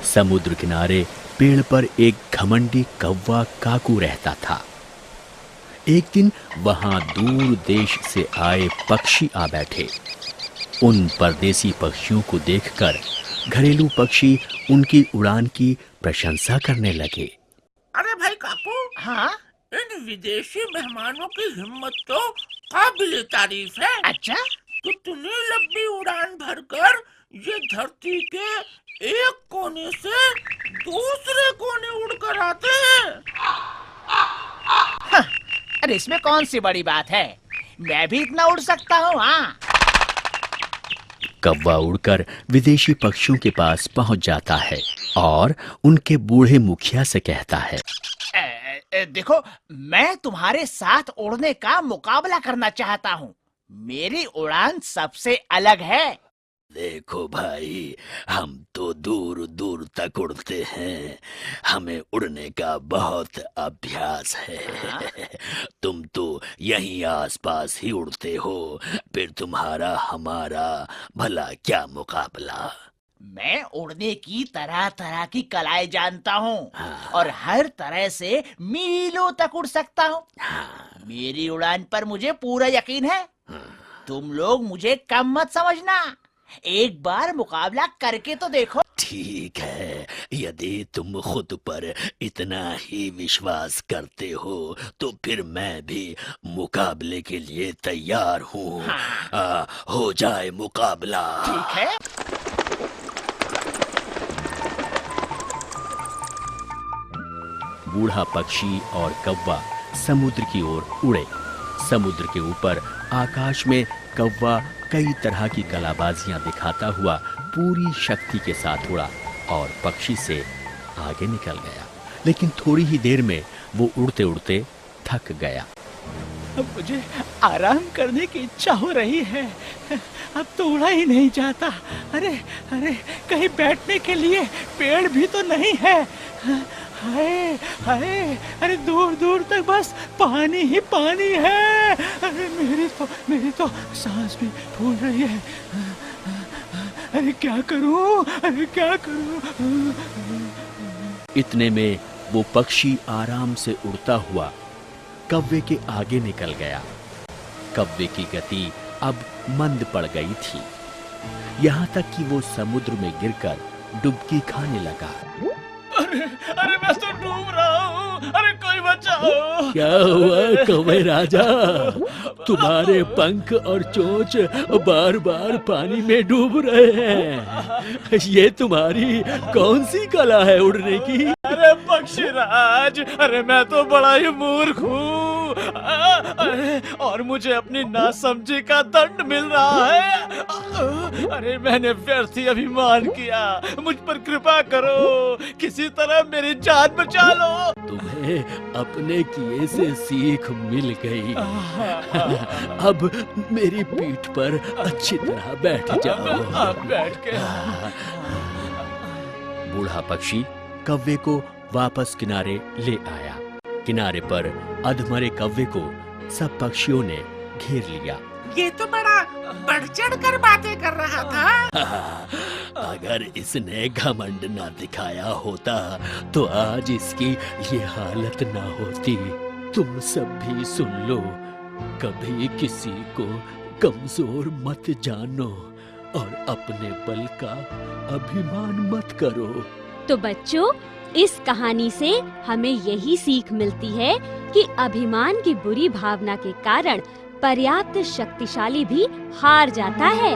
समुद्र किनारे पेड़ पर एक घमंडी कौवा काकू रहता था। एक दिन वहां दूर देश से आए पक्षी आ बैठे। उन परदेसी पक्षियों को देखकर घरेलू पक्षी उनकी उड़ान की प्रशंसा करने लगे। अरे भाई काकू, हाँ? इन विदेशी मेहमानों की हिम्मत तो काबिले तारीफ है। अच्छा? कितनी लंबी उड़ान भरकर ये धरती के एक कोने से दूसरे कोने उड़कर आते हैं। हाँ, अरे इसमें कौन सी बड़ी बात है, मैं भी इतना उड़ सकता हूँ। हाँ। कौवा उड़कर विदेशी पक्षियों के पास पहुंच जाता है और उनके बूढ़े मुखिया से कहता है, देखो, मैं तुम्हारे साथ उड़ने का मुकाबला करना चाहता हूँ। मेरी उड़ान सबसे अलग है। देखो भाई, हम तो दूर दूर तक उड़ते हैं, हमें उड़ने का बहुत अभ्यास है। तुम तो यहीं आसपास ही उड़ते हो, फिर तुम्हारा हमारा भला क्या मुकाबला। मैं उड़ने की तरह तरह की कलाएं जानता हूँ। हाँ। और हर तरह से मीलों तक उड़ सकता हूँ। हाँ। मेरी उड़ान पर मुझे पूरा यकीन है। हाँ। तुम लोग मुझे कम मत समझना, एक बार मुकाबला करके तो देखो। ठीक है, यदि तुम खुद पर इतना ही विश्वास करते हो तो फिर मैं भी मुकाबले के लिए तैयार हूँ। हाँ। हो जाए मुकाबला। ठीक है। बूढ़ा पक्षी और कौवा समुद्र की ओर उड़े। समुद्र के ऊपर आकाश में कौवा कई तरह की कलाबाजियां दिखाता हुआ पूरी शक्ति के साथ उड़ा और पक्षी से आगे निकल गया। लेकिन थोड़ी ही देर में वो उड़ते उड़ते थक गया। अब मुझे आराम करने की इच्छा हो रही है, अब तो उड़ा ही नहीं जाता। अरे अरे, कहीं बैठने के लिए पेड़ भी तो नहीं है। हाय हाय, अरे दूर दूर तक बस पानी ही पानी है। अरे मेरी तो सांस भी फूल रही है। अरे क्या करूं, अरे क्या करूं। इतने में वो पक्षी आराम से उड़ता हुआ कौवे के आगे निकल गया। कौवे की गति अब मंद पड़ गई थी, यहाँ तक कि वो समुद्र में गिरकर डुबकी खाने लगा। अरे अरे, मैं तो डूब रहा हूँ, अरे कोई बचाओ। क्या हुआ कौवे राजा, तुम्हारे पंख और चोंच बार बार पानी में डूब रहे हैं। ये तुम्हारी कौन सी कला है उड़ने की? अरे पक्षीराज, अरे मैं तो बड़ा ही मूर्ख हूँ। अरे और मुझे अपनी नासमझी का दंड मिल रहा है। अरे मैंने व्यर्थ ही अभिमान किया, मुझ पर कृपा करो, किसी तरह मेरी जान बचा लो। तुम्हें अपने किए से सीख मिल गई। अब मेरी पीठ पर अच्छी तरह बैठ जाओ। अब बैठ के। बूढ़ा पक्षी कौवे को वापस किनारे ले आया। किनारे पर अधमरे कौवे को सब पक्षियों ने घेर लिया। ये तो बड़ा बढ़ चढ़ कर बातें कर रहा था। अगर इसने घमंड ना दिखाया होता तो आज इसकी ये हालत ना होती। तुम सब भी सुन लो, कभी किसी को कमजोर मत जानो और अपने बल का अभिमान मत करो। तो बच्चों, इस कहानी से हमें यही सीख मिलती है कि अभिमान की बुरी भावना के कारण पर्याप्त शक्तिशाली भी हार जाता है।